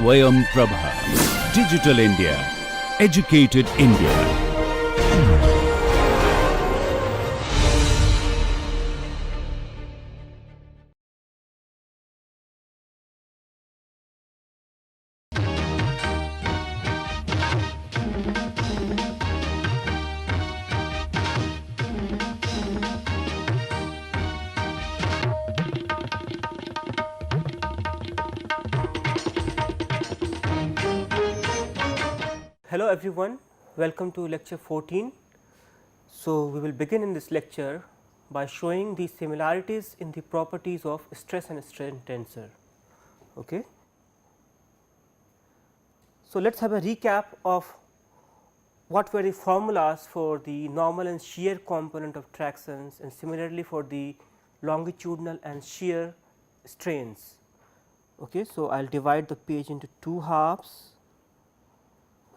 SwayamPrabha. Digital India. Educated India. Hello everyone, welcome to lecture 14. So, we will begin in this lecture by showing the similarities in the properties of stress and strain tensor. Okay. So, let us have a recap of what were the formulas for the normal and shear component of tractions, and similarly for the longitudinal and shear strains. Okay. So, I will divide the page into two halves,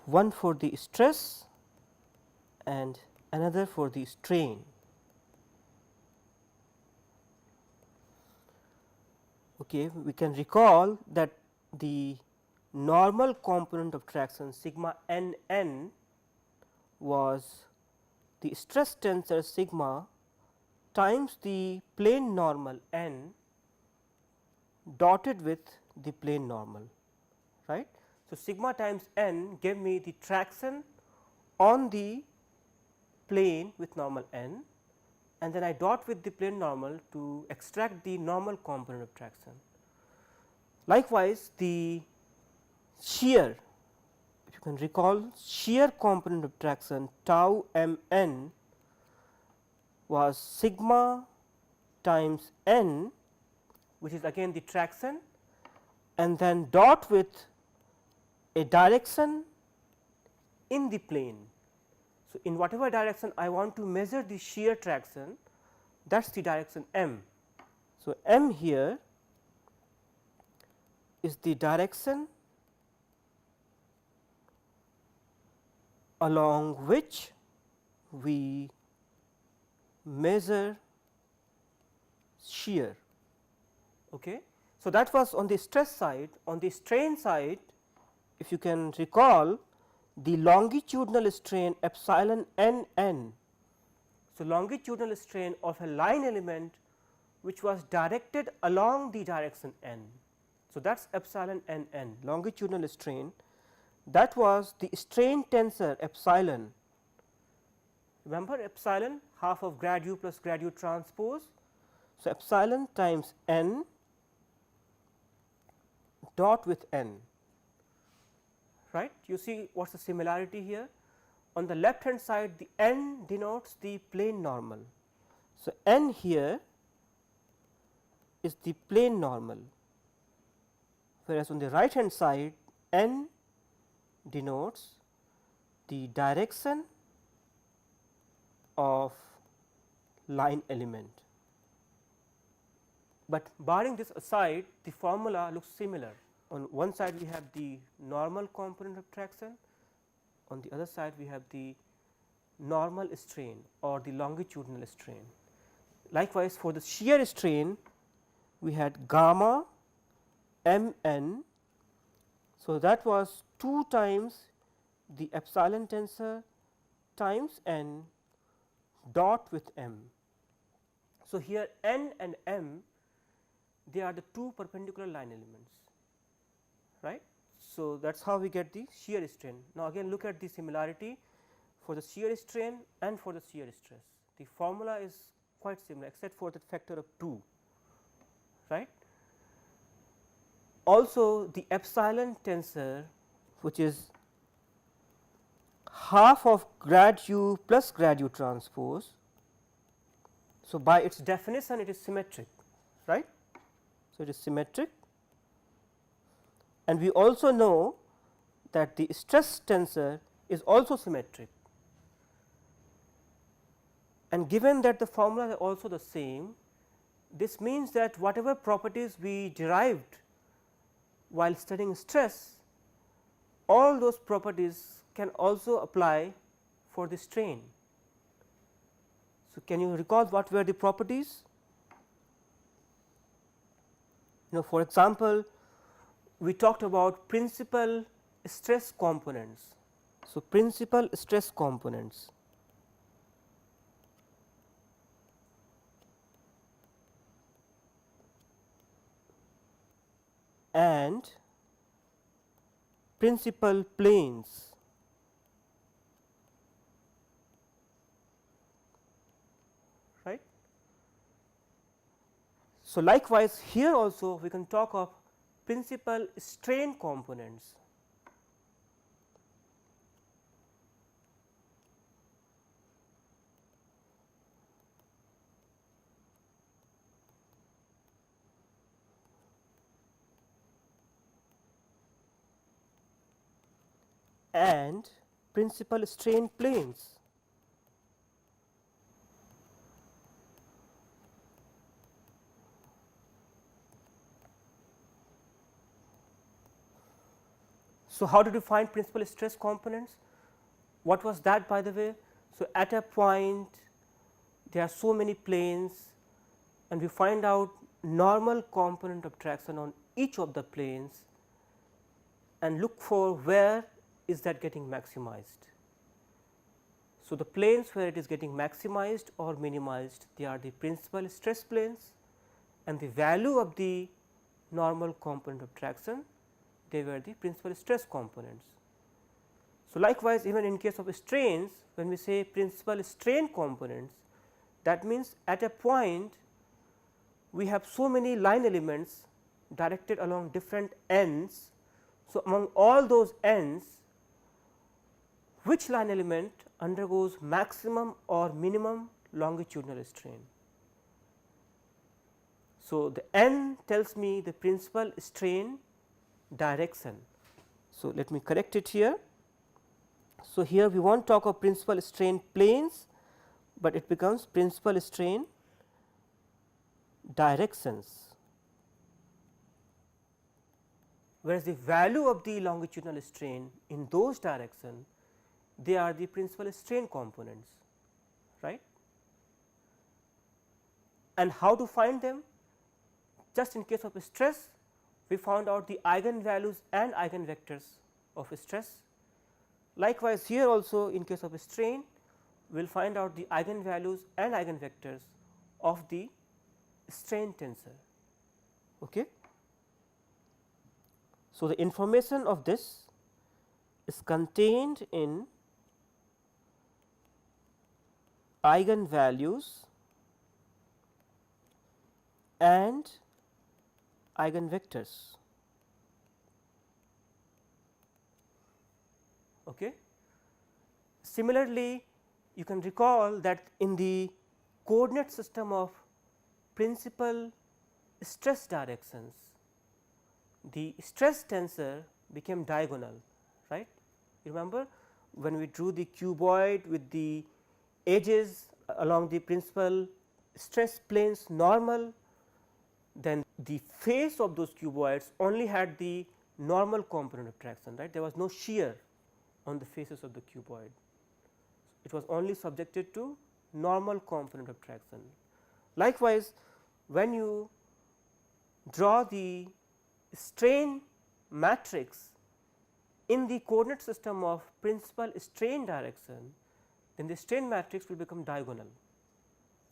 one for the stress and another for the strain. Okay, we can recall that the normal component of traction sigma n n was the stress tensor sigma times the plane normal n dotted with the plane normal, right. So, sigma times n gave me the traction on the plane with normal n, and then I dot with the plane normal to extract the normal component of traction. Likewise, the shear, if you can recall, shear component of traction tau m n was sigma times n, which is again the traction, and then dot with a direction in the plane. So, in whatever direction I want to measure the shear traction, that is the direction m. So, m here is the direction along which we measure shear. Okay. So, that was on the stress side. On the strain side, if you can recall, the longitudinal strain epsilon n n. So, longitudinal strain of a line element which was directed along the direction n. So, that is epsilon n n, longitudinal strain. That was the strain tensor epsilon. Remember epsilon, half of grad u plus grad u transpose. So, epsilon times n dot with n, right. You see what is the similarity here. On the left hand side, the n denotes the plane normal. So, n here is the plane normal, whereas on the right hand side n denotes the direction of line element. But barring this aside, the formula looks similar. On one side we have the normal component of traction, on the other side we have the normal strain or the longitudinal strain. Likewise, for the shear strain we had gamma m n. So, that was 2 times the epsilon tensor times n dot with m. So, here n and m, they are the two perpendicular line elements, right. So, that is how we get the shear strain. Now, again look at the similarity for the shear strain and for the shear stress. The formula is quite similar except for the factor of 2, right. Also, the epsilon tensor, which is half of grad u plus grad u transpose. So, by its definition it is symmetric, right. So, it is symmetric, and we also know that the stress tensor is also symmetric, and given that the formulas are also the same, this means that whatever properties we derived while studying stress, all those properties can also apply for the strain. So, can you recall what were the properties? For example, we talked about principal stress components. So, principal stress components. And principal planes. Right. So, likewise here also we can talk of principal strain components. And principal strain planes. So, how did you find principal stress components? What was that, by the way? So, at a point there are so many planes and we find out normal component of traction on each of the planes and look for where is that getting maximized. So, the planes where it is getting maximized or minimized, they are the principal stress planes, and the value of the normal component of traction, they were the principal stress components. So, likewise even in case of strains, when we say principal strain components, that means at a point we have so many line elements directed along different ends. So, among all those ends, which line element undergoes maximum or minimum longitudinal strain. So, the N tells me the principal strain direction. So, let me correct it here. So, here we won't talk of principal strain planes, but it becomes principal strain directions, whereas the value of the longitudinal strain in those directions, they are the principal strain components, right. And how to find them? Just in case of stress, we found out the eigenvalues and eigenvectors of stress. Likewise, here also in case of strain, we will find out the eigenvalues and eigenvectors of the strain tensor. Okay. So, the information of this is contained in eigenvalues and eigenvectors. Okay. Similarly, you can recall that in the coordinate system of principal stress directions, the stress tensor became diagonal, right. You remember when we drew the cuboid with the edges along the principal stress planes normal, then the face of those cuboids only had the normal component of traction, right. There was no shear on the faces of the cuboid. It was only subjected to normal component of traction. Likewise, when you draw the strain matrix in the coordinate system of principal strain direction, then the strain matrix will become diagonal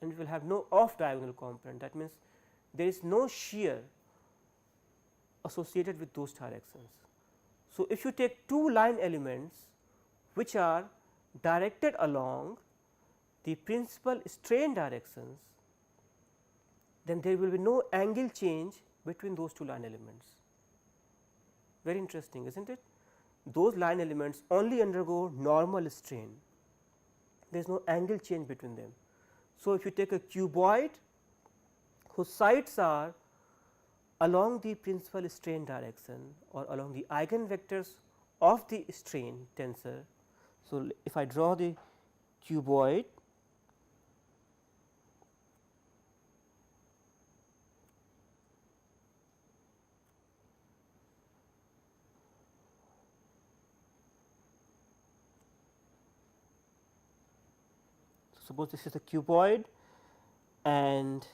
and it will have no off diagonal component. That means, there is no shear associated with those directions. So, if you take two line elements which are directed along the principal strain directions, then there will be no angle change between those two line elements. Very interesting, is not it? Those line elements only undergo normal strain, there is no angle change between them. So, if you take a cuboid whose sides are along the principal strain direction or along the eigenvectors of the strain tensor. So, if I draw the cuboid, so suppose this is a cuboid and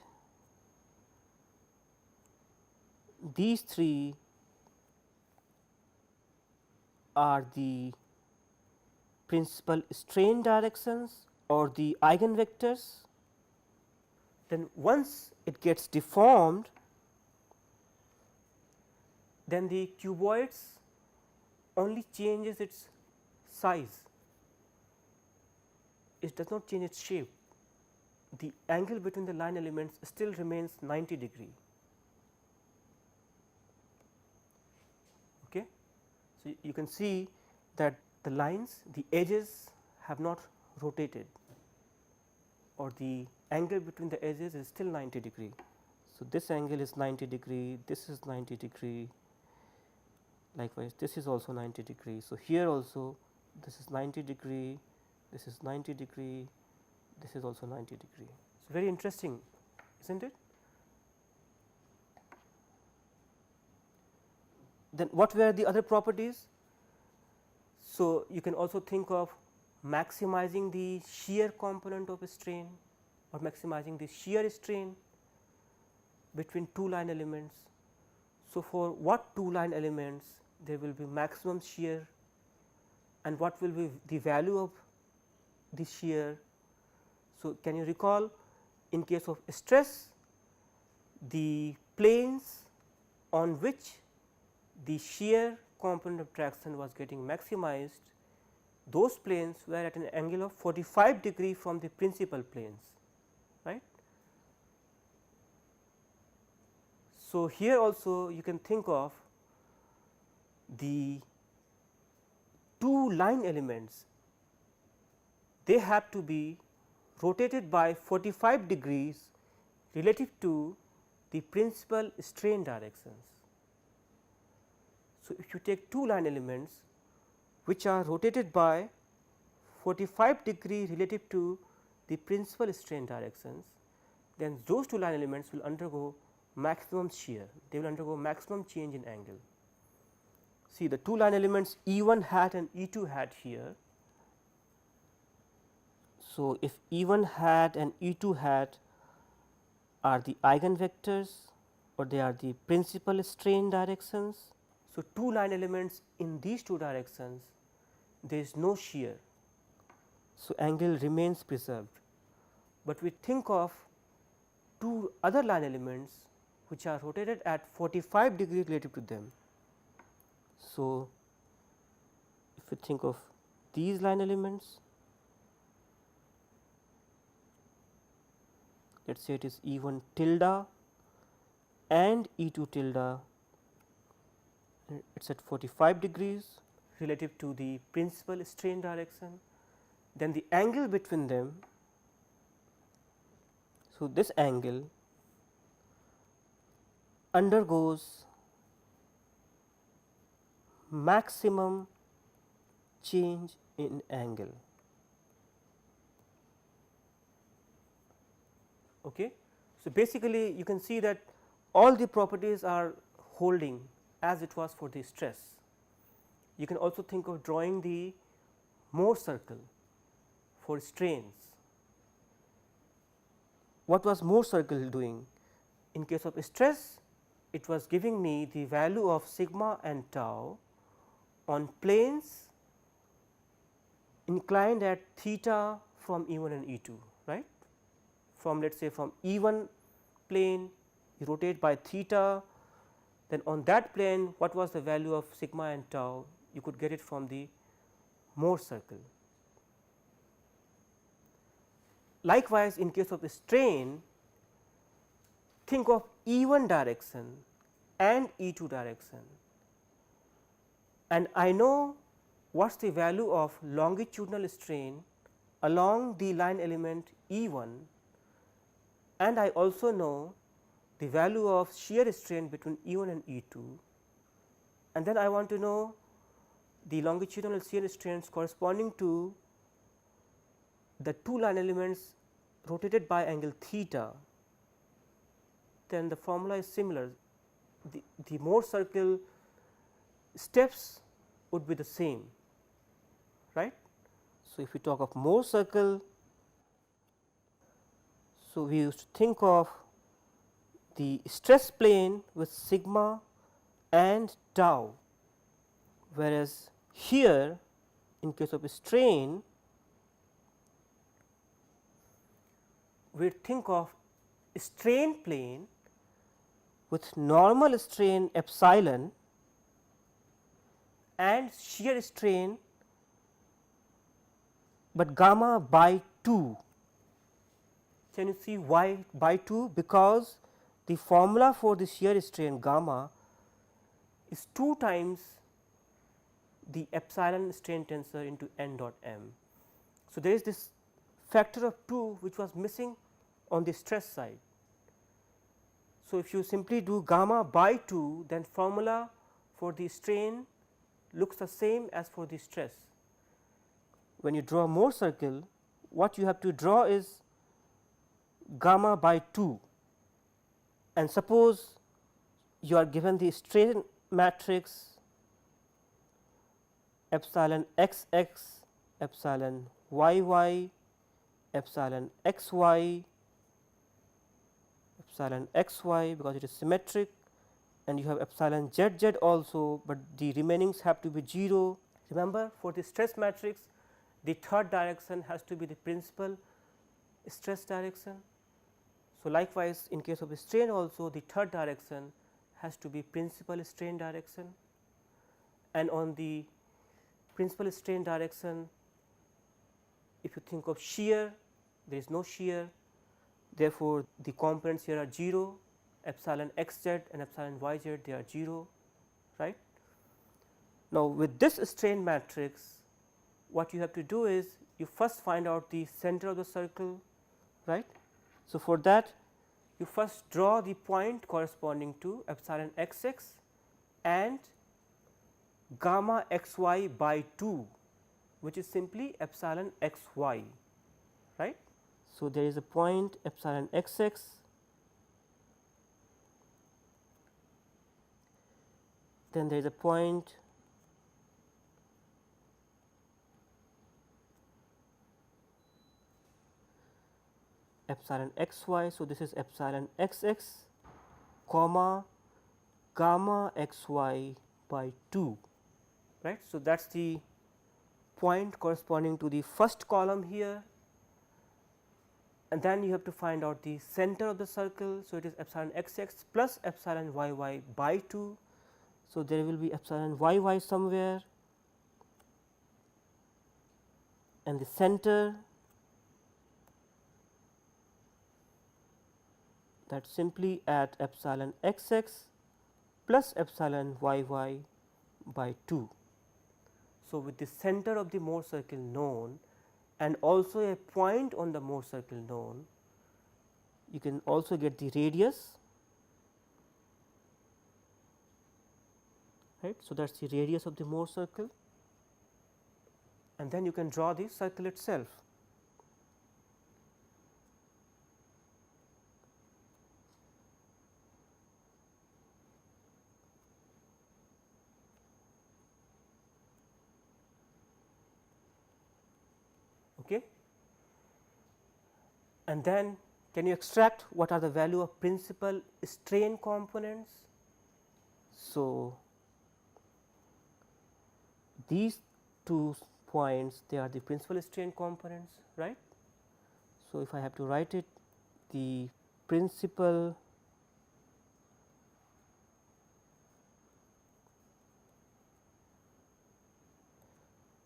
these three are the principal strain directions or the eigenvectors. Then once it gets deformed, then the cuboids only changes its size, it does not change its shape. The angle between the line elements still remains 90 degree. Okay. So, you can see that the lines, the edges have not rotated, or the angle between the edges is still 90 degree. So, this angle is 90 degree, this is 90 degree, likewise this is also 90 degree. So, here also this is 90 degree, this is 90 degree, this is also 90 degree. So, very interesting, is not it? Then what were the other properties? So, you can also think of maximizing the shear component of a strain or maximizing the shear strain between two line elements. So, for what two line elements there will be maximum shear and what will be the value of the shear. So, can you recall, in case of stress, the planes on which the shear component of traction was getting maximized, those planes were at an angle of 45 degree from the principal planes, right. So, here also you can think of the two line elements, they have to be rotated by 45 degrees relative to the principal strain directions. So, if you take two line elements which are rotated by 45 degree relative to the principal strain directions, then those two line elements will undergo maximum shear, they will undergo maximum change in angle. See, the two line elements E1 hat and E2 hat here. So, if E1 hat and E2 hat are the eigenvectors or they are the principal strain directions. So, two line elements in these two directions, there is no shear. So, angle remains preserved, but we think of two other line elements which are rotated at 45 degree relative to them. So, if you think of these line elements, let us say it is E1 tilde and E2 tilde, it is at 45 degrees relative to the principal strain direction, then the angle between them, so this angle undergoes maximum change in angle. Okay. So, basically you can see that all the properties are holding as it was for the stress. You can also think of drawing the Mohr circle for strains. What was Mohr circle doing? In case of stress, it was giving me the value of sigma and tau on planes inclined at theta from E1 and E2, right. From, let us say, from E1 plane you rotate by theta, then on that plane what was the value of sigma and tau, you could get it from the Mohr circle. Likewise, in case of the strain, think of E1 direction and E2 direction, and I know what is the value of longitudinal strain along the line element E1, and I also know the value of shear strain between E1 and E2, and then I want to know the longitudinal shear strains corresponding to the two line elements rotated by angle theta, then the formula is similar. The Mohr circle steps would be the same, right. So, if we talk of Mohr circle, so we used to think of the stress plane with sigma and tau, whereas here in case of a strain, we think of strain plane with normal strain epsilon and shear strain, but gamma by 2. Can you see why by 2? Because the formula for the shear strain gamma is 2 times the epsilon strain tensor into n dot m. So, there is this factor of 2 which was missing on the stress side. So, if you simply do gamma by 2, then formula for the strain looks the same as for the stress. When you draw a Mohr circle, what you have to draw is gamma by 2, and suppose you are given the strain matrix epsilon x x, epsilon y y, epsilon x y, epsilon x y, because it is symmetric, and you have epsilon z z also, but the remainings have to be 0. Remember, for the stress matrix, the third direction has to be the principal stress direction. So, likewise in case of a strain also, the third direction has to be principal strain direction, and on the principal strain direction, if you think of shear, there is no shear, therefore, the components here are 0, epsilon x z and epsilon y z, they are 0, right. Now, with this strain matrix, what you have to do is you first find out the center of the circle, right. So, for that you first draw the point corresponding to epsilon x x and gamma x y by 2, which is simply epsilon x y, right. So, there is a point epsilon x x, then there is a point epsilon x y. So, this is epsilon x x comma gamma x y by 2, right. So, that is the point corresponding to the first column here, and then you have to find out the center of the circle. So, it is epsilon x x plus epsilon y y by 2. So, there will be epsilon y y somewhere, and the center, that simply at epsilon x x plus epsilon y y by 2. So, with the center of the Mohr circle known and also a point on the Mohr circle known, you can also get the radius, right. So, that is the radius of the Mohr circle, and then you can draw the circle itself. Okay. And then can you extract what are the value of principal strain components? So, these two points, they are the principal strain components, right. So, if I have to write it, the principal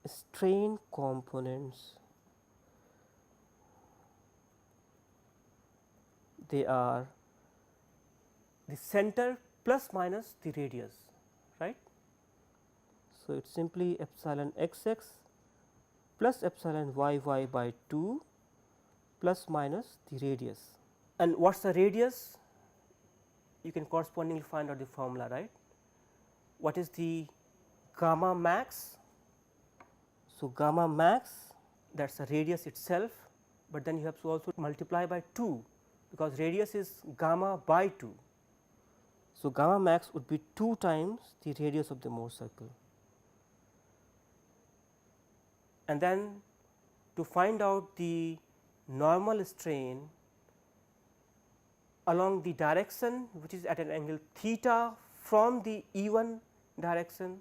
strain components, they are the center plus minus the radius, right. So, it is simply epsilon x x plus epsilon y y by 2 plus minus the radius. And what is the radius? You can correspondingly find out the formula, right. What is the gamma max? So, gamma max, that is the radius itself, but then you have to also multiply by 2, because radius is gamma by 2. So, gamma max would be 2 times the radius of the Mohr circle. And then to find out the normal strain along the direction which is at an angle theta from the E1 direction,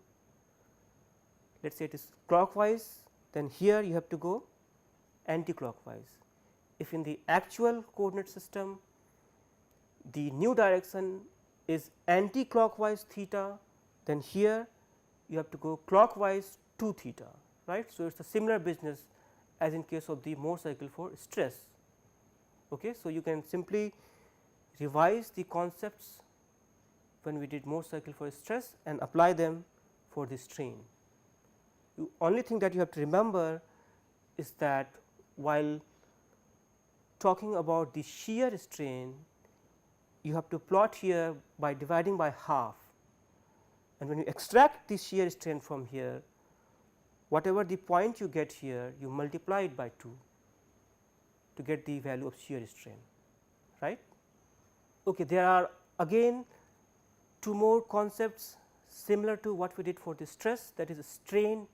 let us say it is clockwise, then here you have to go anti-clockwise. If in the actual coordinate system the new direction is anti-clockwise theta, then here you have to go clockwise 2 theta, right. So, it is a similar business as in case of the Mohr cycle for stress. Okay. So, you can simply revise the concepts when we did Mohr cycle for stress and apply them for the strain. The only thing that you have to remember is that while talking about the shear strain, you have to plot here by dividing by half, and when you extract the shear strain from here, whatever the point you get here, you multiply it by 2 to get the value of shear strain, right. Okay, there are again 2 more concepts similar to what we did for the stress, that is strain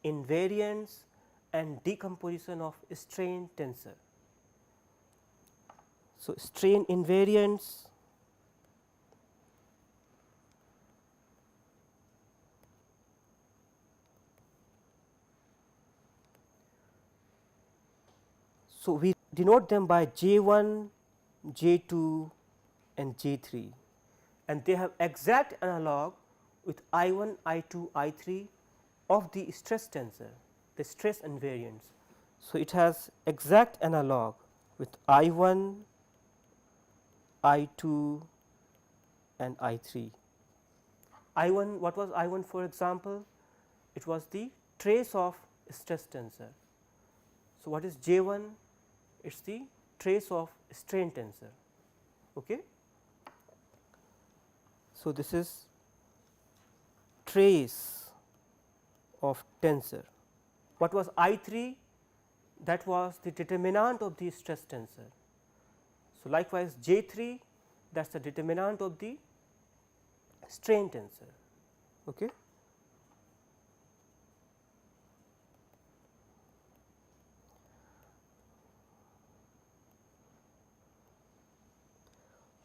invariance and decomposition of strain tensor. So, strain invariance so we denote them by J1, J2 and J3, and they have exact analog with I1, I2, I3 of the stress tensor, the stress invariance. So, it has exact analog with I1, I2 and I3. I1, what was I1 for example? It was the trace of stress tensor. So, what is J1? It is the trace of strain tensor. Okay. So, this is trace of tensor. What was I3? That was the determinant of the stress tensor. So, likewise J3, that is the determinant of the strain tensor. Okay.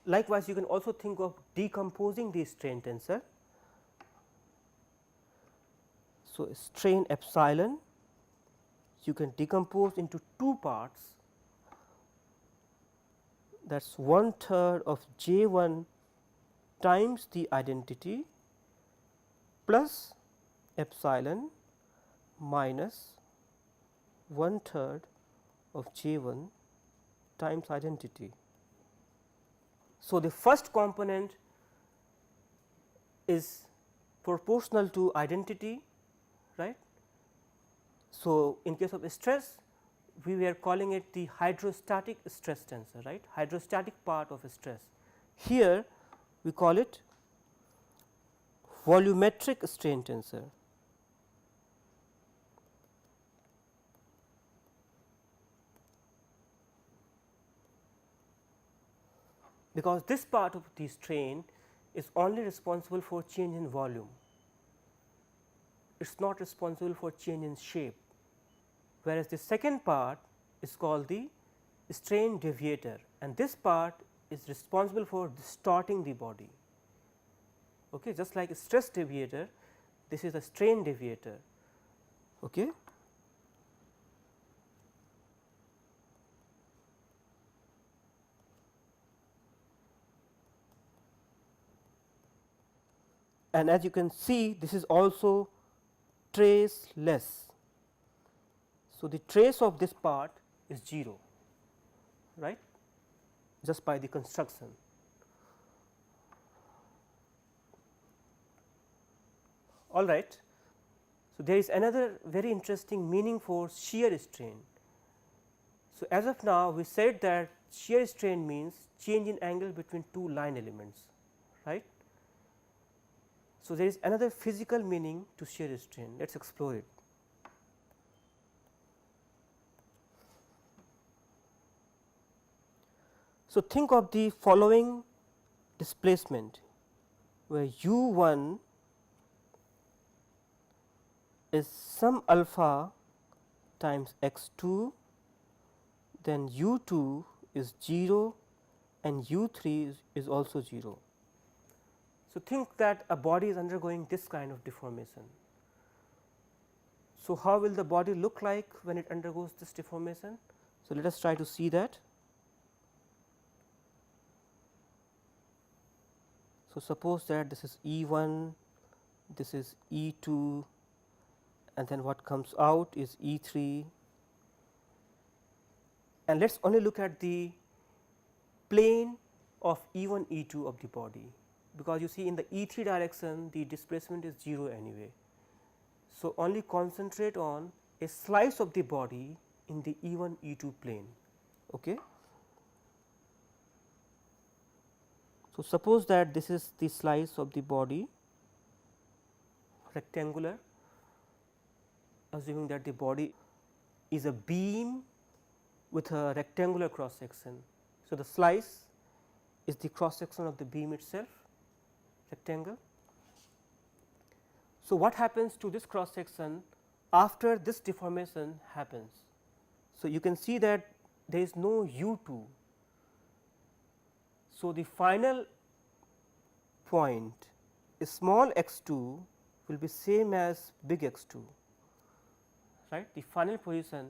Likewise, you can also think of decomposing the strain tensor. So, strain epsilon you can decompose into 2 parts, that is 1/3 of J1 times the identity plus epsilon minus 1/3 of J1 times identity. So, the first component is proportional to identity, right. So, in case of stress, we were calling it the hydrostatic stress tensor, right, hydrostatic part of stress. Here we call it volumetric strain tensor. Because this part of the strain is only responsible for change in volume, it is not responsible for change in shape, whereas the second part is called the strain deviator, and this part is responsible for distorting the body. Okay, just like a stress deviator, this is a strain deviator. Okay. And as you can see, this is also traceless. So, the trace of this part is 0, right, just by the construction. All right. So, there is another very interesting meaning for shear strain. So, as of now we said that shear strain means change in angle between 2 line elements, right. So, there is another physical meaning to shear strain, let us explore it. So, think of the following displacement, where u1 is some alpha times x2, then u2 is 0 and u3 is also 0. So, think that a body is undergoing this kind of deformation. So, how will the body look like when it undergoes this deformation? So, let us try to see that. So, suppose that this is E1, this is E2, and then what comes out is E3, and let us only look at the plane of E1, E2 of the body, because you see in the E3 direction the displacement is 0 anyway. So, only concentrate on a slice of the body in the E1, E2 plane. Okay. So, suppose that this is the slice of the body, rectangular, assuming that the body is a beam with a rectangular cross section. So, the slice is the cross section of the beam itself, rectangle. So, what happens to this cross section after this deformation happens? So, you can see that there is no U2. So, the final point small x 2 will be same as big X 2, right. The final position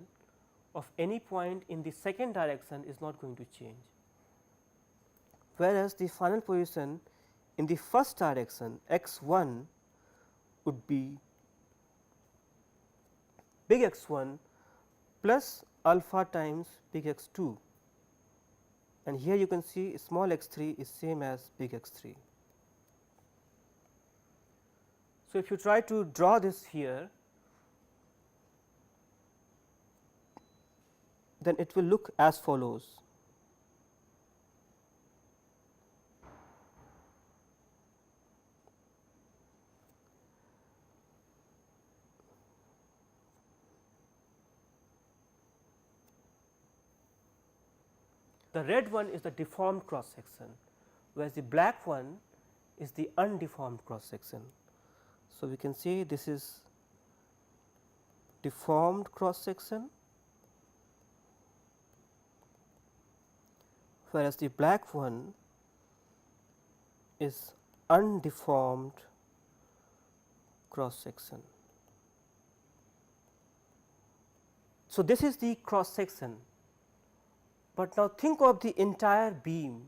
of any point in the second direction is not going to change, whereas the final position in the first direction x 1 would be big X 1 plus alpha times big X 2, and here you can see small x 3 is same as big X 3. So, if you try to draw this here, then it will look as follows. The red one is the deformed cross section, whereas the black one is the undeformed cross section. So, we can say this is deformed cross section, whereas the black one is undeformed cross section. So, this is the cross section, but now think of the entire beam,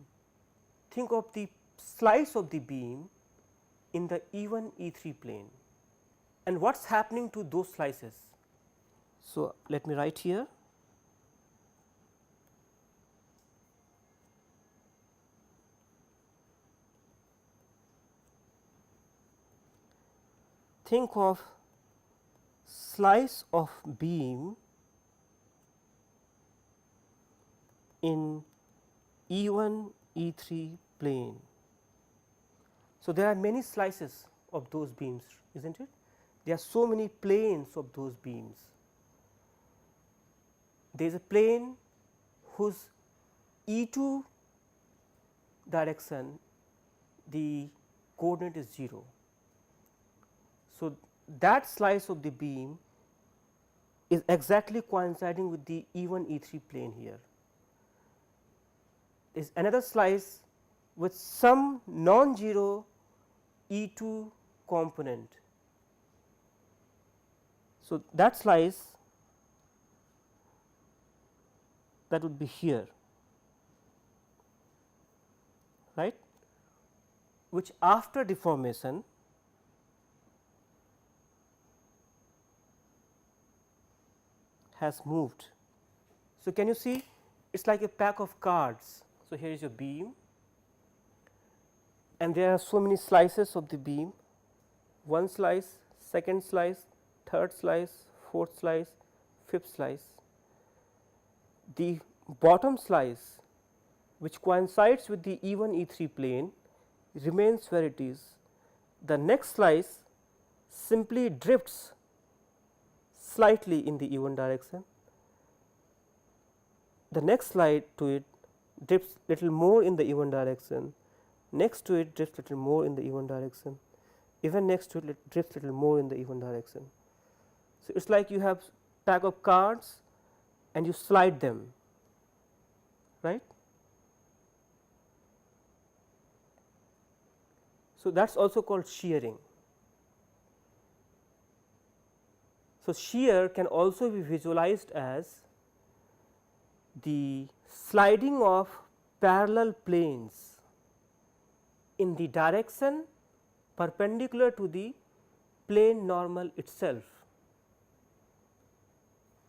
think of the slice of the beam in the E1, E3 plane, and what is happening to those slices. So, let me write here. Think of slice of beam in E1, E3 plane. So, there are many slices of those beams, is not it? There are so many planes of those beams. There is a plane whose E2 direction the coordinate is 0. So, that slice of the beam is exactly coinciding with the E1, E3 plane here. There is another slice with some non-zero E2 component. So, that slice that would be here, right, which after deformation has moved. So, can you see it is like a pack of cards. So, here is your beam and there are so many slices of the beam, one slice, second slice, third slice, fourth slice, fifth slice. The bottom slice which coincides with the E1, E3 plane remains where it is. The next slice simply drifts slightly in the E1 direction. The next slide to it drifts little more in the E1 direction, next to it drifts little more in the E1 direction, even next to it drifts little more in the E1 direction. So, it is like you have pack of cards and you slide them, right. So, that is also called shearing. So, shear can also be visualized as the sliding of parallel planes in the direction perpendicular to the plane normal itself.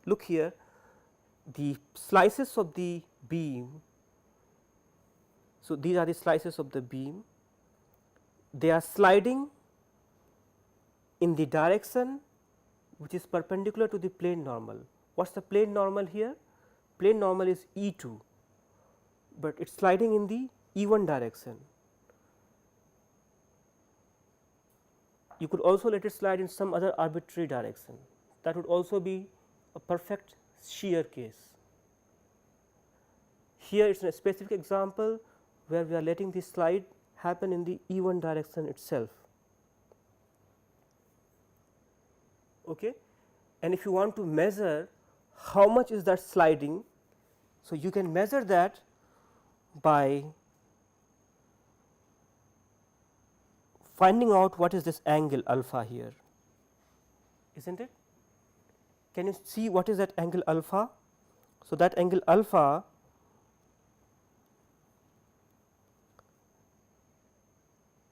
Look here, the slices of the beam. So, these are the slices of the beam, they are sliding in the direction which is perpendicular to the plane normal. What is the plane normal here? Plane normal is E2, but it is sliding in the E1 direction. You could also let it slide in some other arbitrary direction, that would also be a perfect shear case. Here it is a specific example where we are letting the slide happen in the E1 direction itself. Okay. And if you want to measure how much is that sliding, so you can measure that by finding out what is this angle alpha here, isn't it? Can you see what is that angle alpha? So, that angle alpha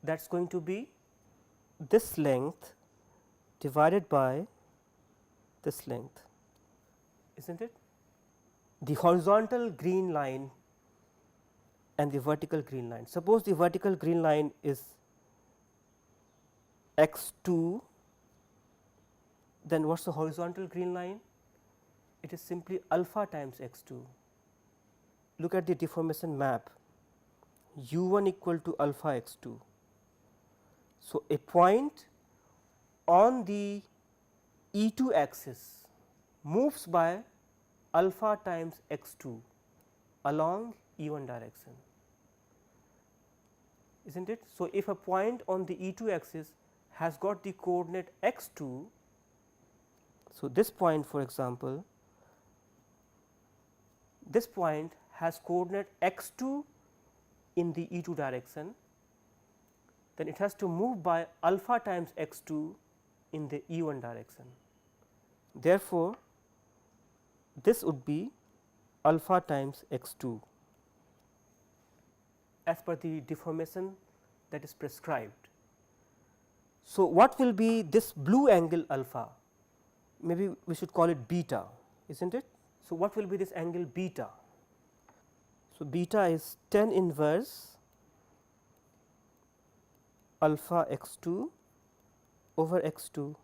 that is going to be this length divided by this length, isn't it? The horizontal green line and the vertical green line. Suppose the vertical green line is x 2, then what is the horizontal green line? It is simply alpha times x 2. Look at the deformation map, u 1 equal to alpha x 2. So, a point on the E2 axis moves by alpha times x 2 along E1 direction, isn't it? So, if a point on the E2 axis has got the coordinate x 2, so this point for example, this point has coordinate x 2 in the E2 direction, then it has to move by alpha times x 2 in the E1 direction. Therefore, this would be alpha times x 2 as per the deformation that is prescribed. So, what will be this blue angle alpha? Maybe we should call it beta, isn't it? So, what will be this angle beta? So, beta is tan inverse alpha x 2 over x 2,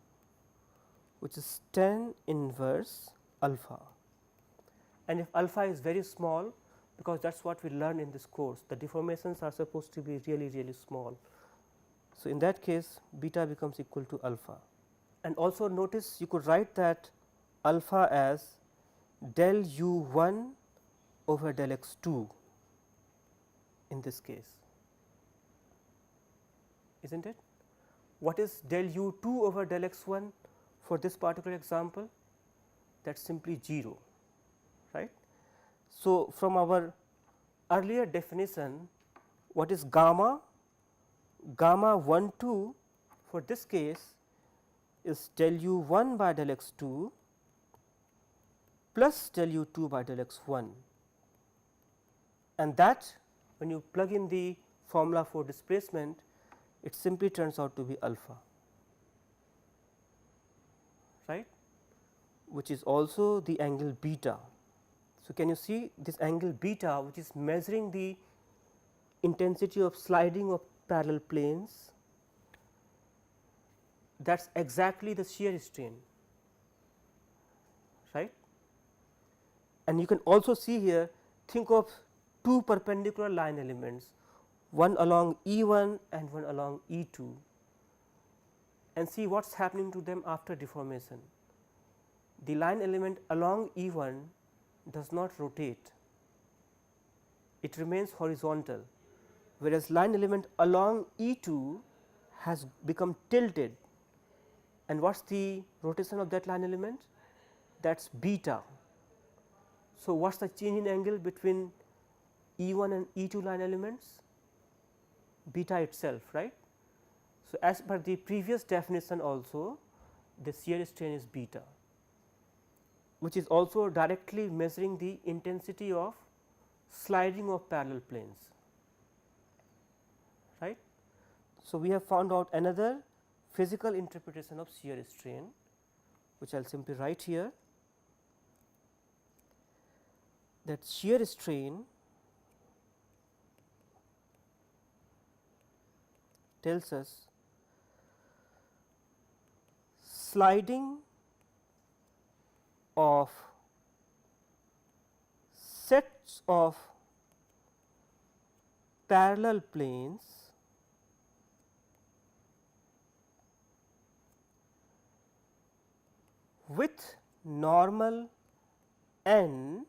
which is tan inverse alpha, and if alpha is very small, because that is what we learned in this course, the deformations are supposed to be really small. So, in that case beta becomes equal to alpha, and also notice you could write that alpha as del u 1 over del x 2 in this case, isn't it? What is del u 2 over del x 1 for this particular example? That is simply 0, right. So, from our earlier definition, what is gamma? Gamma 1 2 for this case is del u 1 by del x 2 plus del u 2 by del x 1, and that when you plug in the formula for displacement, it simply turns out to be alpha, right, which is also the angle beta. So, can you see this angle beta, which is measuring the intensity of sliding of parallel planes? That is exactly the shear strain, right. And you can also see here, think of two perpendicular line elements, one along E1 and one along E2, and see what is happening to them after deformation. The line element along E1 does not rotate, it remains horizontal, whereas line element along E2 has become tilted, and what is the rotation of that line element? That is beta. So, what is the change in angle between E1 and E2 line elements? Beta itself, right. So, as per the previous definition also, the shear strain is beta. which is also directly measuring the intensity of sliding of parallel planes, right. So, we have found out another physical interpretation of shear strain, which I will simply write here, that shear strain tells us sliding of sets of parallel planes with normal n.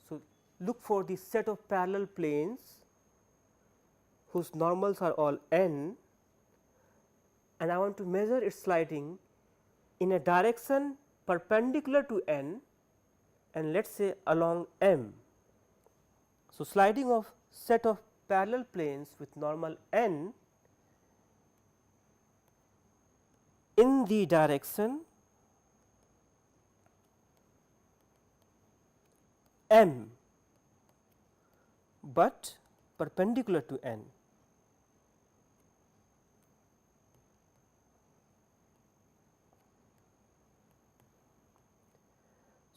So, look for the set of parallel planes whose normals are all n, and I want to measure its sliding in a direction perpendicular to n and let us say along m. So, sliding of set of parallel planes with normal n in the direction m, but perpendicular to n.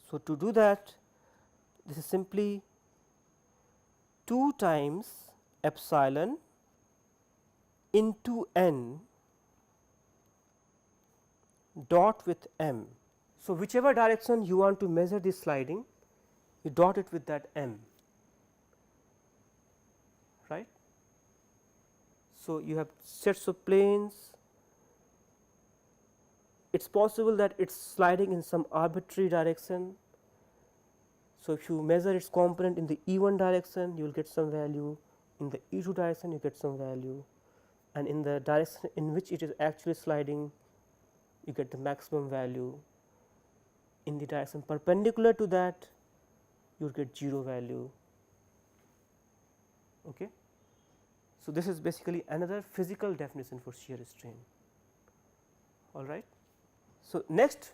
So, to do that, this is simply 2 times epsilon into n dot with m. So, whichever direction you want to measure this sliding, you dot it with that m, right. So, you have sets of planes. It is possible that it is sliding in some arbitrary direction. So, if you measure its component in the E1 direction, you will get some value, in the E2 direction you get some value, and in the direction in which it is actually sliding you get the maximum value. In the direction perpendicular to that you will get 0 value. Okay. So, this is basically another physical definition for shear strain. All right. So, next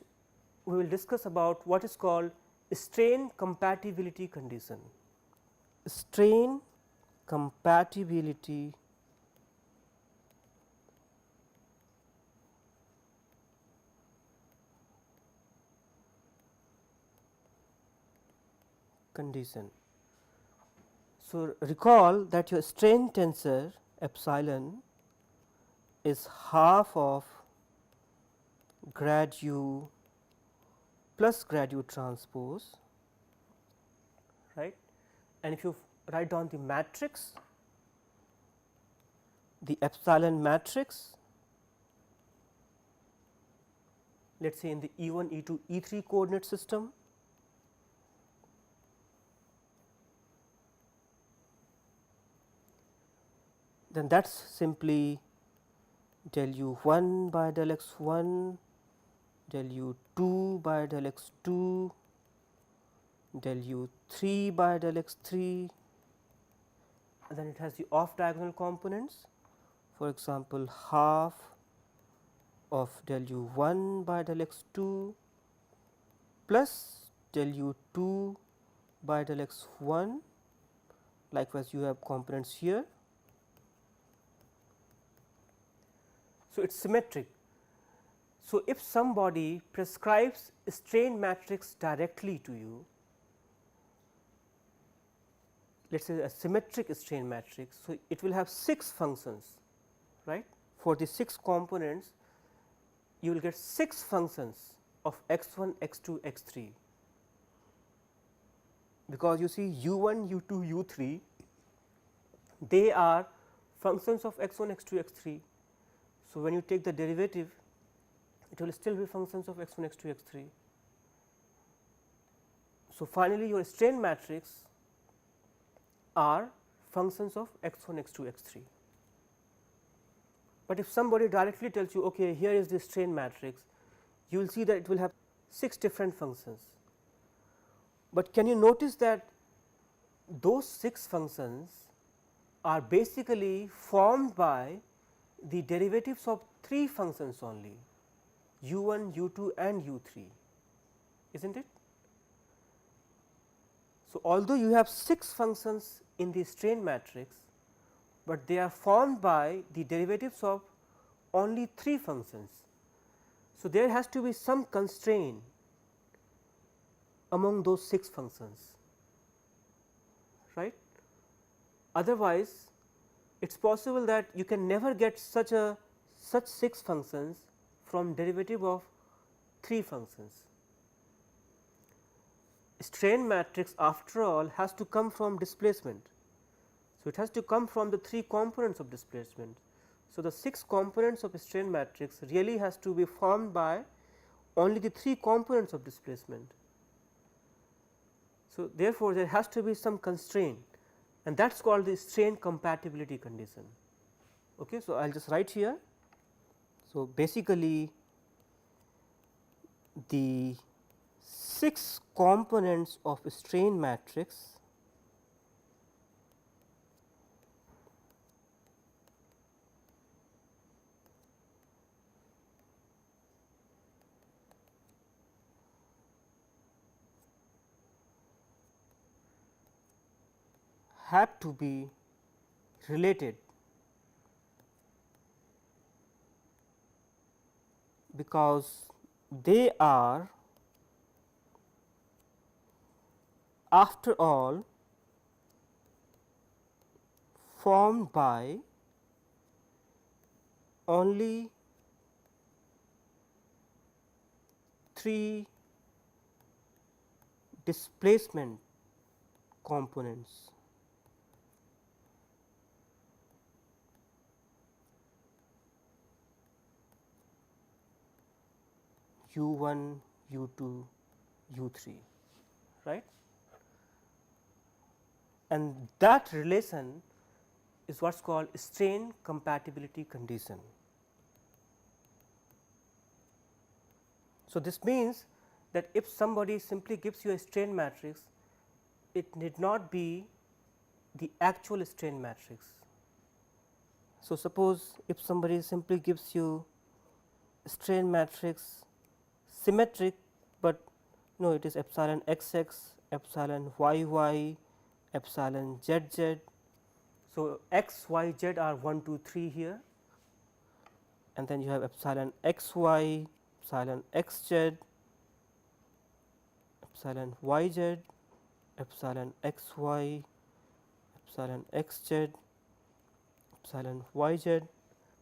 we will discuss about what is called strain compatibility condition. Strain compatibility condition. So, recall that your strain tensor epsilon is half of grad u plus grad u transpose, right. And if you write down the matrix, the epsilon matrix, let us say in the E1, E2, E3 coordinate system, then that is simply del u1 by del x1, del u2 by del x2, del u3 by del x3, and then it has the off diagonal components, for example half of del u1 by del x2 plus del u2 by del x1, likewise you have components here. So, it is symmetric. So, if somebody prescribes a strain matrix directly to you, let us say a symmetric strain matrix. So, it will have 6 functions, right. For the 6 components you will get 6 functions of x1, x2, x3, because you see u1, u2, u3 they are functions of x1, x2, x3. So, when you take the derivative it will still be functions of x1, x2, x3. So, finally, your strain matrix are functions of x1, x2, x3. But if somebody directly tells you, okay, here is the strain matrix, you will see that it will have 6 different functions. But can you notice that those 6 functions are basically formed by the derivatives of 3 functions only, u1, u2 and u3, is not it? So, although you have 6 functions in the strain matrix, but they are formed by the derivatives of only 3 functions. So, there has to be some constraint among those 6 functions, right. Otherwise, it is possible that you can never get such 6 functions from derivative of 3 functions. Strain matrix after all has to come from displacement. So, it has to come from the 3 components of displacement. So, the 6 components of a strain matrix really has to be formed by only the 3 components of displacement. So, therefore, there has to be some constraint, and that is called the strain compatibility condition. Okay. So, I will just write here. So, basically the 6 components of a strain matrix have to be related because they are after all formed by only 3 displacement components. u1, u2, u3, right. And that relation is what is called strain compatibility condition. So, this means that if somebody simply gives you a strain matrix, it need not be the actual strain matrix. So, suppose if somebody simply gives you strain matrix symmetric, but no, it is epsilon x x, epsilon y y, epsilon z z. So, x, y, z are 1, 2, 3 here, and then you have epsilon x y, epsilon x z, epsilon y z, epsilon x y, epsilon x z, epsilon y z.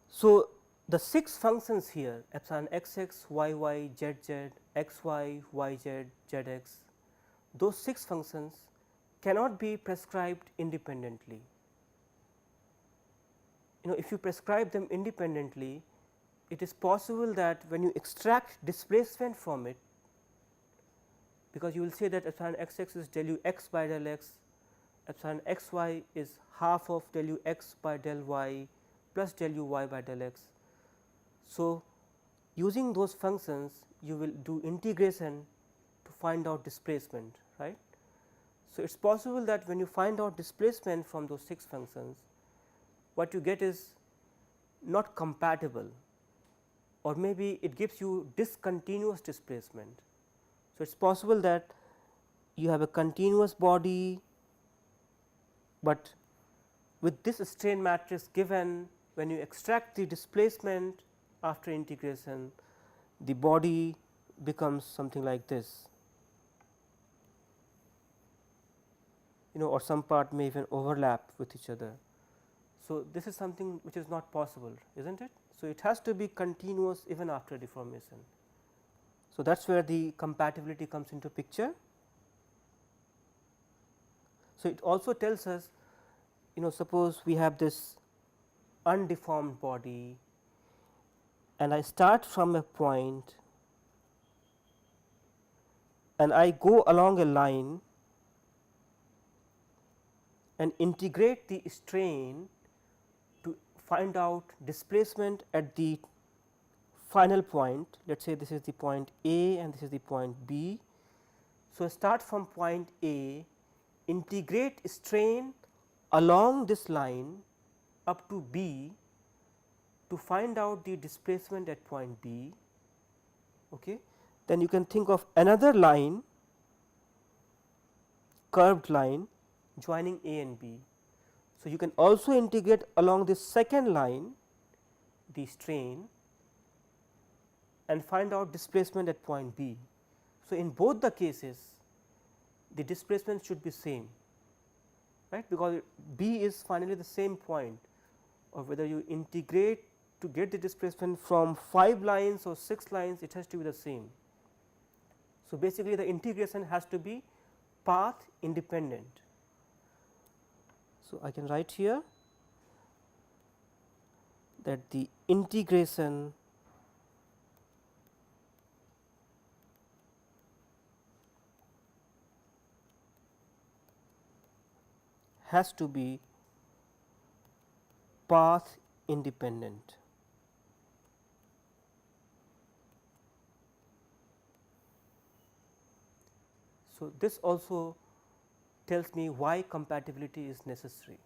So, the 6 functions here epsilon x x, y y, z z, x y, y z, z x, those 6 functions cannot be prescribed independently. If you prescribe them independently, it is possible that when you extract displacement from it, because you will say that epsilon x x is del u x by del x, epsilon x y is half of del u x by del y plus del u y by del x. So, using those functions you will do integration to find out displacement, right. So, it is possible that when you find out displacement from those 6 functions, what you get is not compatible, or maybe it gives you discontinuous displacement. So, it is possible that you have a continuous body, but with this strain matrix given, when you extract the displacement after integration, the body becomes something like this, or some part may even overlap with each other. So, this is something which is not possible, is not it? So, it has to be continuous even after deformation. So, that is where the compatibility comes into picture. So, it also tells us, suppose we have this undeformed body and I start from a point and I go along a line and integrate the strain to find out displacement at the final point. Let us say this is the point A and this is the point B. So, start from point A, integrate strain along this line up to B to find out the displacement at point B, Okay. Then you can think of another line, curved line joining A and B. So, you can also integrate along this second line the strain and find out displacement at point B. So, in both the cases the displacement should be same, right, because B is finally the same point, or whether you integrate to get the displacement from 5 lines or 6 lines, it has to be the same. So, basically the integration has to be path independent. So, I can write here that the integration has to be path independent. So, this also tells me why compatibility is necessary.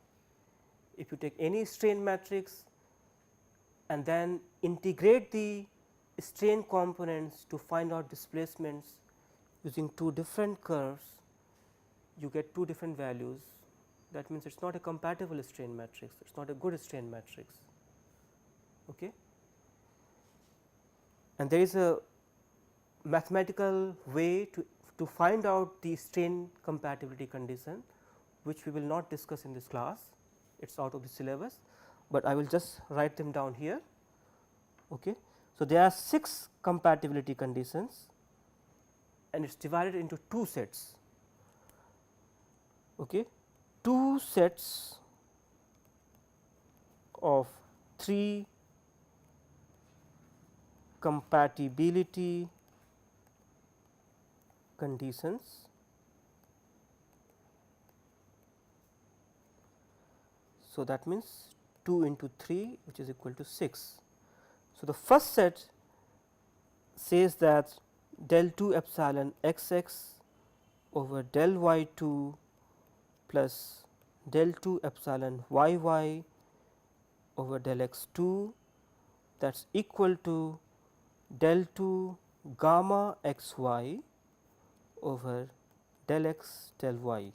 If you take any strain matrix and then integrate the strain components to find out displacements using two different curves, you get two different values. That means it is not a compatible strain matrix, it is not a good strain matrix. Okay. And there is a mathematical way to find out the strain compatibility condition, which we will not discuss in this class, it is out of the syllabus, but I will just write them down here. Okay. So, there are 6 compatibility conditions and it is divided into 2 sets. Okay. 2 sets of 3 compatibility conditions. So, that means 2 into 3, which is equal to 6. So, the first set says that del 2 epsilon x x over del y 2 plus del 2 epsilon y y over del x 2, that is equal to del 2 gamma x y over del x del y.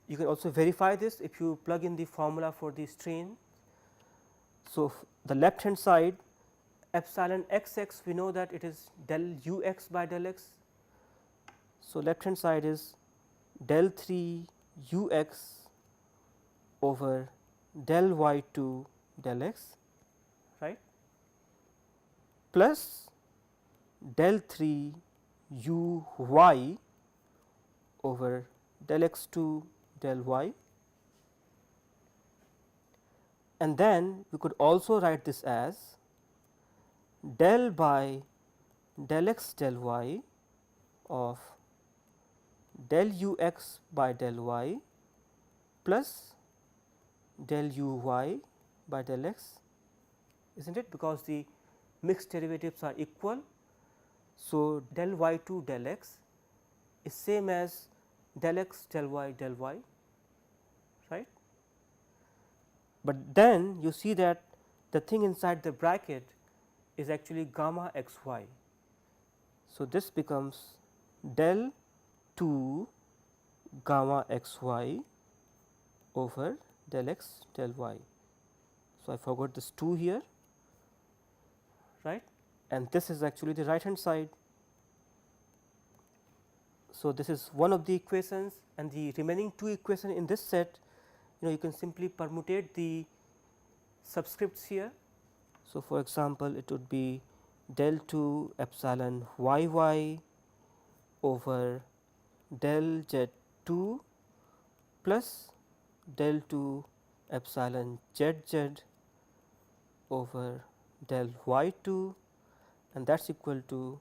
You can also verify this if you plug in the formula for the strain. So, the left hand side epsilon x x, we know that it is del u x by del x. So, left hand side is del 3 u x over del y 2 del x, right, plus del 3 u y over del x 2 del y, and then we could also write this as del by del x del y of del u x by del y plus del u y by del x, is not it, because the mixed derivatives are equal. So, del y 2 del x is same as del x del y, right. But then you see that the thing inside the bracket is actually gamma x y. So, this becomes del 2 gamma x y over del x del y. So, I forgot this 2 here, right, and this is actually the right hand side. So, this is one of the equations, and the remaining 2 equations in this set, you can simply permutate the subscripts here. So, for example, it would be del 2 epsilon y y over del z 2 plus del 2 epsilon z z over del y 2, and that is equal to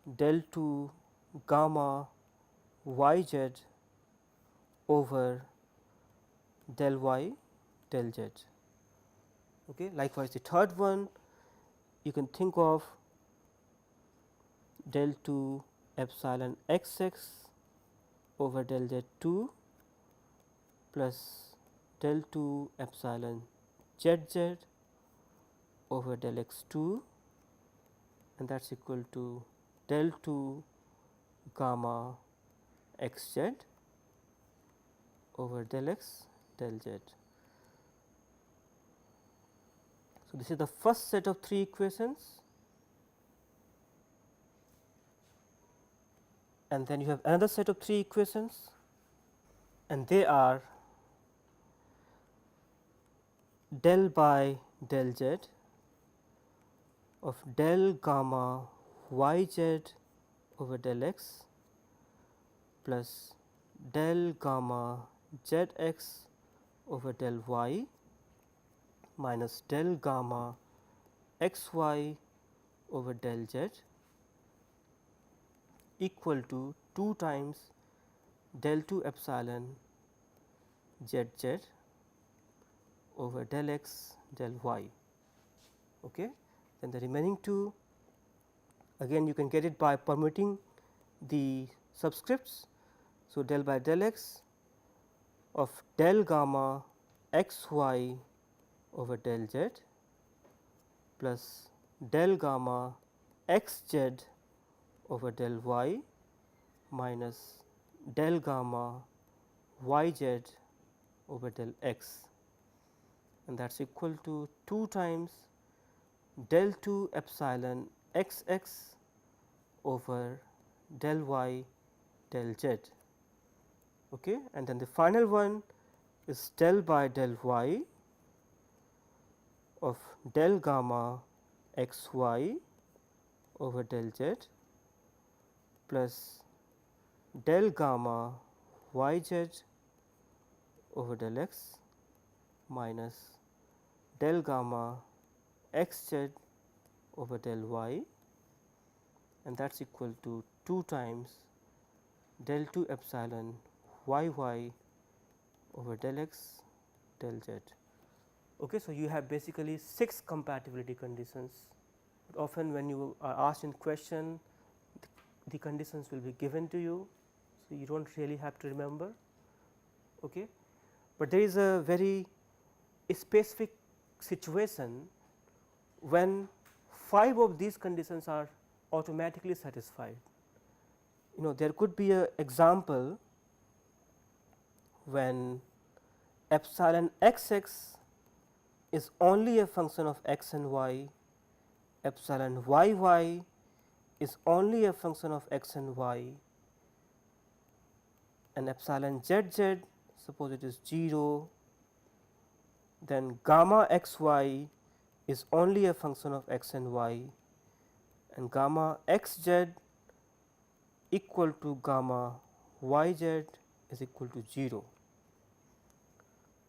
del 2 gamma y z over del y del z. Okay. Likewise, the third one you can think of del 2 epsilon x x over del z 2 plus del 2 epsilon z z over del x 2, and that is equal to del 2 gamma x z over del x del z. So, this is the first set of 3 equations, and then you have another set of 3 equations, and they are del by del z of del gamma y z over del x plus del gamma z x over del y minus del gamma x y over del z equal to 2 times del 2 epsilon z z over del x del y. Okay. Then the remaining 2, again you can get it by permuting the subscripts. So, del by del x of del gamma x y over del z plus del gamma x z over del y minus del gamma y z over del x, and that is equal to 2 times del 2 epsilon x x over del y del z. Okay. And then the final one is del by del y of del gamma x y over del z plus del gamma y z over del x minus del gamma x z over del y, and that is equal to 2 times del 2 epsilon y y over del x del z. Okay, so, you have basically 6 compatibility conditions, but often when you are asked in question, the conditions will be given to you. So, you do not really have to remember, okay. But there is a very specific situation when 5 of these conditions are automatically satisfied. You know, there could be an example when epsilon x x is only a function of x and y, epsilon y y is only a function of x and y, and epsilon z z, suppose it is 0, then gamma x y is only a function of x and y, and gamma x z equal to gamma y z is equal to 0.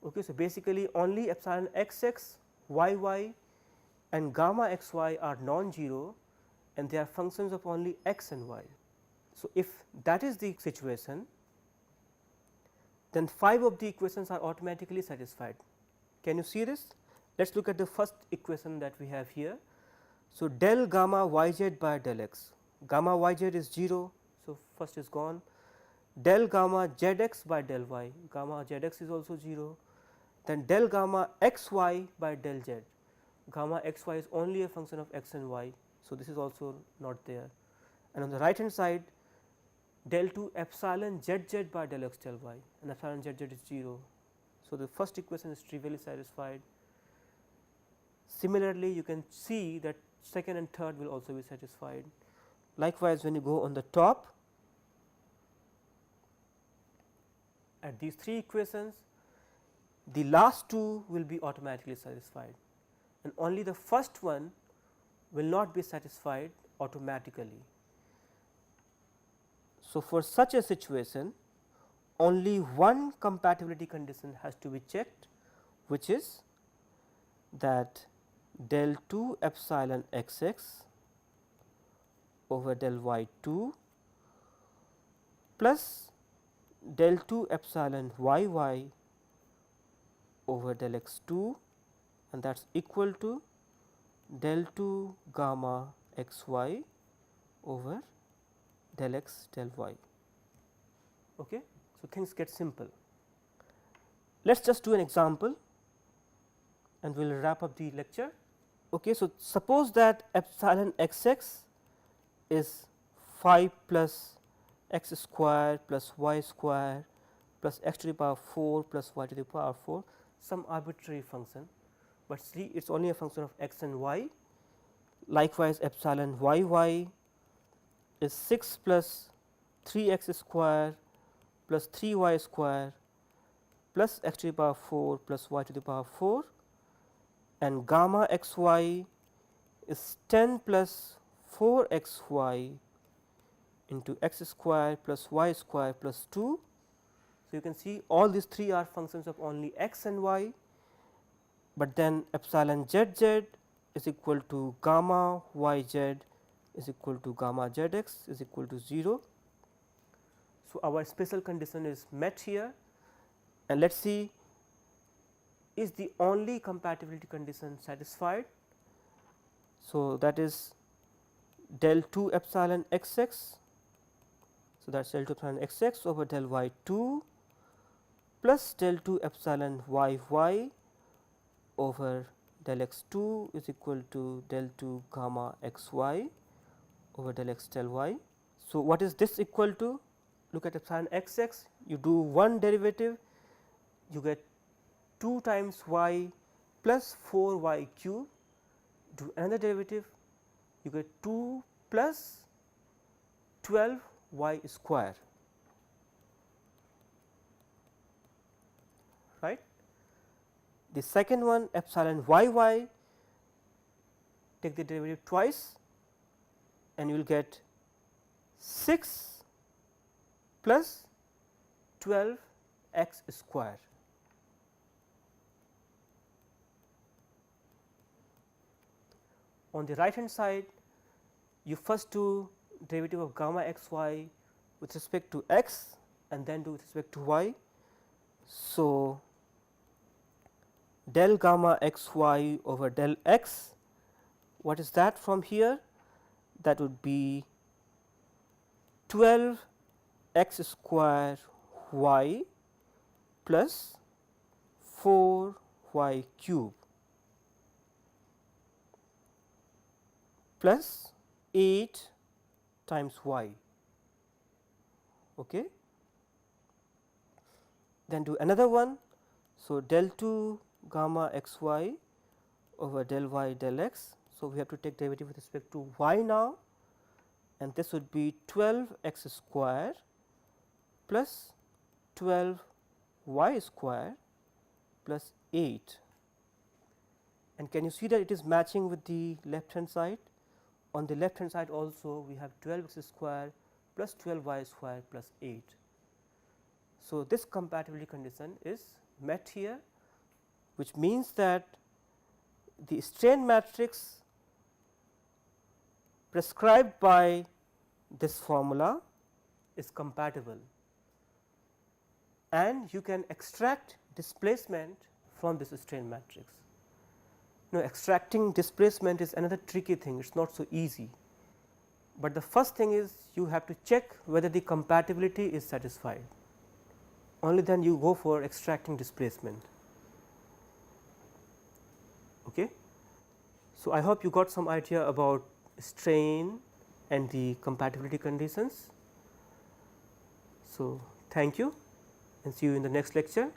Okay, so, basically only epsilon x x, y y and gamma x y are non-zero, and they are functions of only x and y. So, if that is the situation, then 5 of the equations are automatically satisfied. Can you see this? Let us look at the first equation that we have here. So, del gamma y z by del x, gamma y z is 0. So, first is gone. Del gamma z x by del y, gamma z x is also 0. Then del gamma x y by del z, gamma x y is only a function of x and y. So, this is also not there, and on the right hand side del 2 epsilon z z by del x del y, and epsilon z z is 0. So, the first equation is trivially satisfied. Similarly, you can see that second and third will also be satisfied. Likewise, when you go on the top at these 3 equations, the last 2 will be automatically satisfied, and only the first one will not be satisfied automatically. So, for such a situation, only one compatibility condition has to be checked, which is that del 2 epsilon x x over del y 2 plus del 2 epsilon y y over del x 2, and that is equal to del 2 gamma x y over del x del y. Okay. So, things get simple. Let us just do an example and we will wrap up the lecture. Okay, so suppose that epsilon x x is 5 plus x square plus y square plus x to the power 4 plus y to the power 4, some arbitrary function, but see it is only a function of x and y. Likewise, epsilon y y is 6 plus 3 x square plus 3 y square plus x to the power 4 plus y to the power 4, and gamma x y is 10 plus 4 x y into x square plus y square plus 2. So, you can see all these three are functions of only x and y, but then epsilon z z is equal to gamma y z is equal to gamma z x is equal to 0. So, our special condition is met here, and let us see is the only compatibility condition satisfied. So, that is del 2 epsilon x x. So, that is del 2 epsilon x x over del y 2 plus del 2 epsilon y y over del x 2 is equal to del 2 gamma x y over del x del y. So, what is this equal to? Look at epsilon x x, you do one derivative, you get 2 times y plus 4 y cube, do another derivative, you get 2 plus 12 y square, right. The second one epsilon y y, take the derivative twice and you will get 6 plus 12 x square. On the right hand side, you first do derivative of gamma x y with respect to x and then do with respect to y. So, del gamma x y over del x, what is that from here? That would be 12 x square y plus 4 y cube plus 8 times y. Okay. Then do another one. So, del 2 gamma x y over del y del x. So, we have to take derivative with respect to y now, and this would be 12 x square plus 12 y square plus 8. And can you see that it is matching with the left hand side? On the left hand side also we have 12 x square plus 12 y square plus 8. So, this compatibility condition is met here, which means that the strain matrix prescribed by this formula is compatible, and you can extract displacement from this strain matrix. Now, extracting displacement is another tricky thing, it is not so easy, but the first thing is you have to check whether the compatibility is satisfied, only then you go for extracting displacement. Okay. So, I hope you got some idea about strain and the compatibility conditions. So, thank you and see you in the next lecture.